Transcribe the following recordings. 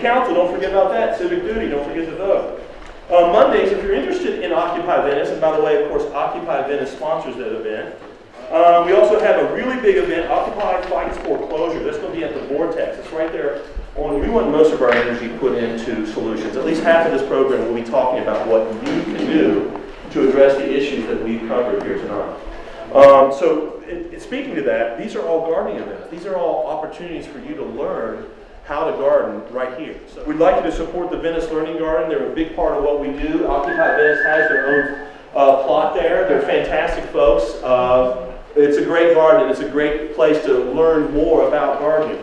council, don't forget about that. Civic duty, don't forget to vote. Mondays, if you're interested in Occupy Venice, and by the way, of course, Occupy Venice sponsors that event. We also have a really big event, Occupy Fights Foreclosure. That's going to be at the Vortex. It's right there. We want most of our energy put into solutions. At least half of this program will be talking about what you can do to address the issues that we've covered here tonight. Speaking to that, these are all gardening events. These are all opportunities for you to learn how to garden right here. So we'd like you to support the Venice Learning Garden. They're a big part of what we do. Occupy Venice has their own plot there. They're fantastic folks. It's a great garden. It's a great place to learn more about gardening.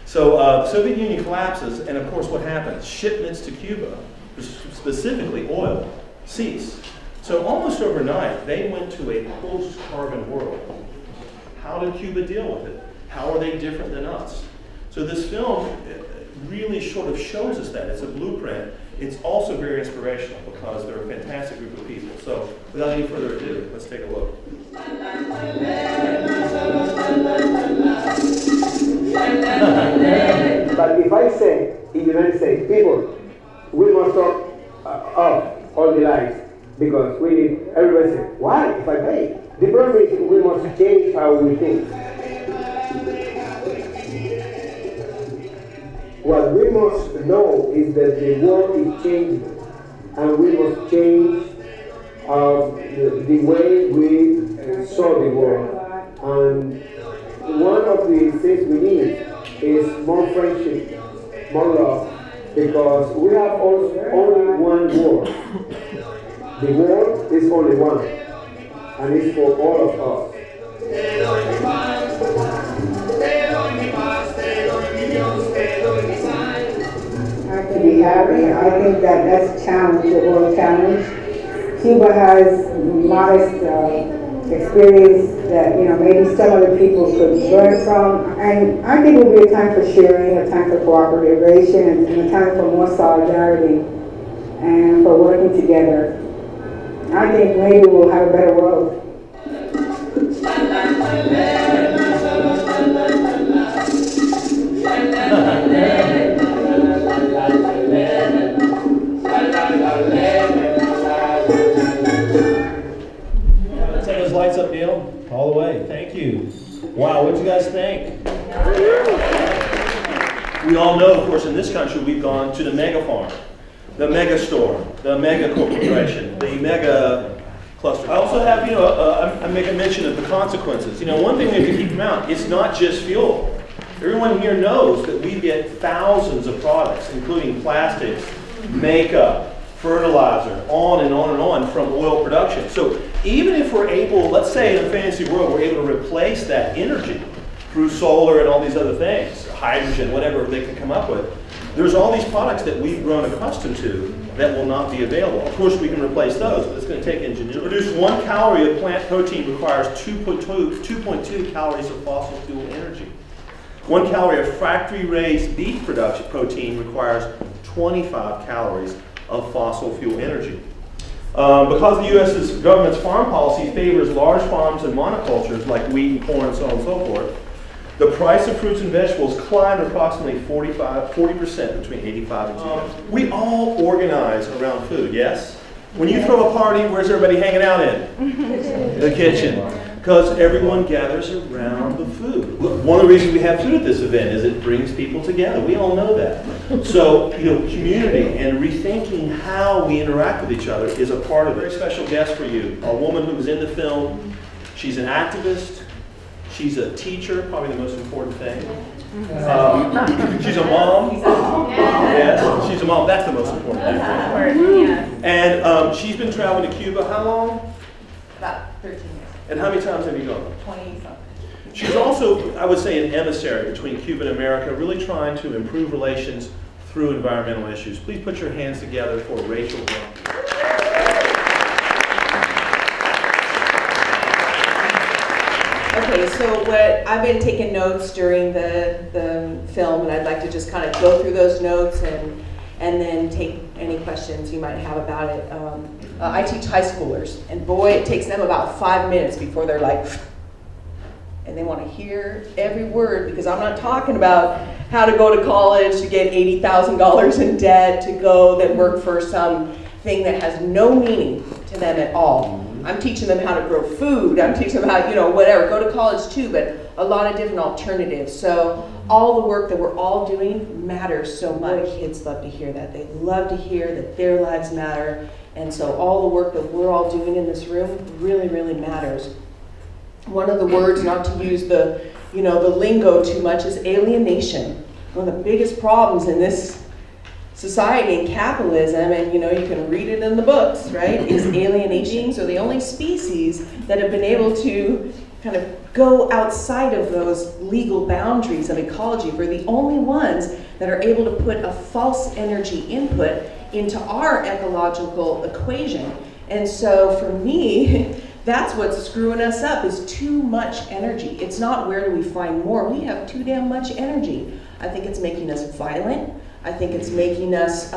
So the Soviet Union collapses, and of course what happens? Shipments to Cuba, specifically oil, cease. So almost overnight, they went to a post-carbon world. How did Cuba deal with it? How are they different than us? So this film really sort of shows us that. It's a blueprint. It's also very inspirational because they're a fantastic group of people. So without any further ado, let's take a look. But if I say in the United States, people, we must stop off all the lights because we need, everybody say, why? If I pay. The problem is we must change how we think. What we must know is that the world is changing, and we must change the way we saw the world. And one of the things we need is more friendship, more love, because we have only one world. The world is only one, and it's for all of us. To be happy, I think that's a challenge, the world challenge. Cuba has modest experience that maybe some other people could learn from, and I think it will be a time for sharing, a time for cooperation, and a time for more solidarity and for working together. I think maybe we'll have a better world. Take those lights up, Neil. All the way. Thank you. Wow, what'd you guys think? We all know, of course, in this country, we've gone to the mega farm, the mega store, the mega corporation, the mega cluster. I also have, I make a mention of the consequences. One thing we have to keep in mind, it's not just fuel. Everyone here knows that we get thousands of products, including plastics, makeup, fertilizer, on and on and on from oil production. So even if we're able, let's say in a fantasy world, we're able to replace that energy through solar and all these other things, hydrogen, whatever they can come up with, there's all these products that we've grown accustomed to that will not be available. Of course, we can replace those, but it's going to take ingenuity. To produce 1 calorie of plant protein requires 2.2 calories of fossil fuel energy. 1 calorie of factory-raised beef production protein requires 25 calories of fossil fuel energy. Because the U.S. government's farm policy favors large farms and monocultures like wheat and corn and so on and so forth, the price of fruits and vegetables climbed approximately 40% between 85 and 2000. We all organize around food, yes? When you throw a party, where's everybody hanging out in? The kitchen. Because everyone gathers around the food. One of the reasons we have food at this event is it brings people together. We all know that. So, community and rethinking how we interact with each other is a part of it. A very special guest for you, a woman who was in the film. She's an activist. She's a teacher, probably the most important thing. She's a mom. Yes, she's a mom. That's the most important thing. And she's been traveling to Cuba how long? About 13 years. And how many times have you gone? 20-something. She's also, I would say, an emissary between Cuba and America, really trying to improve relations through environmental issues. Please put your hands together for Rachel Brown. Okay, so I've been taking notes during the film, and I'd like to just kind of go through those notes and then take any questions you might have about it. I teach high schoolers, and boy, it takes them about 5 minutes before they're like, and they want to hear every word, because I'm not talking about how to go to college, to get $80,000 in debt, to go then work for some thing that has no meaning to them at all. I'm teaching them how to grow food. I'm teaching them how, you know, whatever, go to college too, but a lot of different alternatives. So all the work that we're all doing matters so much. Kids love to hear that. They love to hear that their lives matter. And so all the work that we're all doing in this room really, really matters. One of the words, not to use the, you know, the lingo too much, is alienation. One of the biggest problems in this society and capitalism, and you know, you can read it in the books, right, is alienation. So the only species that have been able to kind of go outside of those legal boundaries of ecology, we're the only ones that are able to put a false energy input into our ecological equation. And so for me, that's what's screwing us up, is too much energy. It's not where do we find more. We have too damn much energy. I think it's making us violent. I think it's making us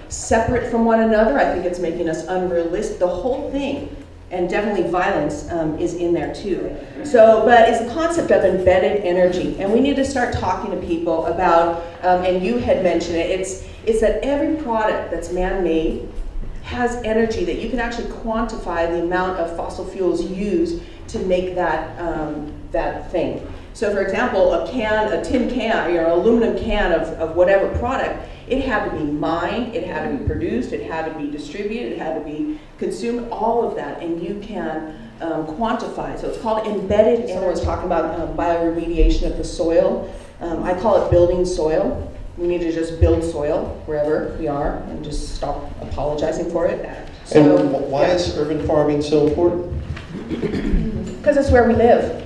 separate from one another. I think it's making us unrealistic. The whole thing, and definitely violence is in there too. So, but it's the concept of embedded energy. And we need to start talking to people about, and you had mentioned it, it's that every product that's man-made has energy, that you can actually quantify the amount of fossil fuels used to make that, that thing. So for example, a tin can, you know, aluminum can of whatever product, it had to be mined, it had to be produced, it had to be distributed, it had to be consumed, all of that, and you can quantify. So it's called embedded energy. Someone was talking about bioremediation of the soil. I call it building soil. We need to just build soil wherever we are and just stop apologizing for it. So, and why is urban farming so important? Because it's where we live.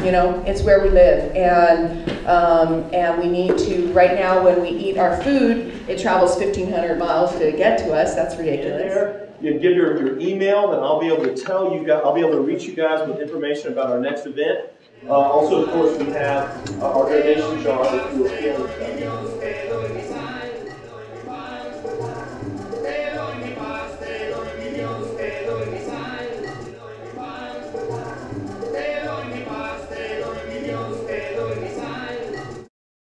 You know, it's where we live, and we need to. Right now, when we eat our food, it travels 1,500 miles to get to us. That's ridiculous. You give your email, and I'll be able to tell you guys. I'll be able to reach you guys with information about our next event. Also, of course, we have our donation jar, which you will feel.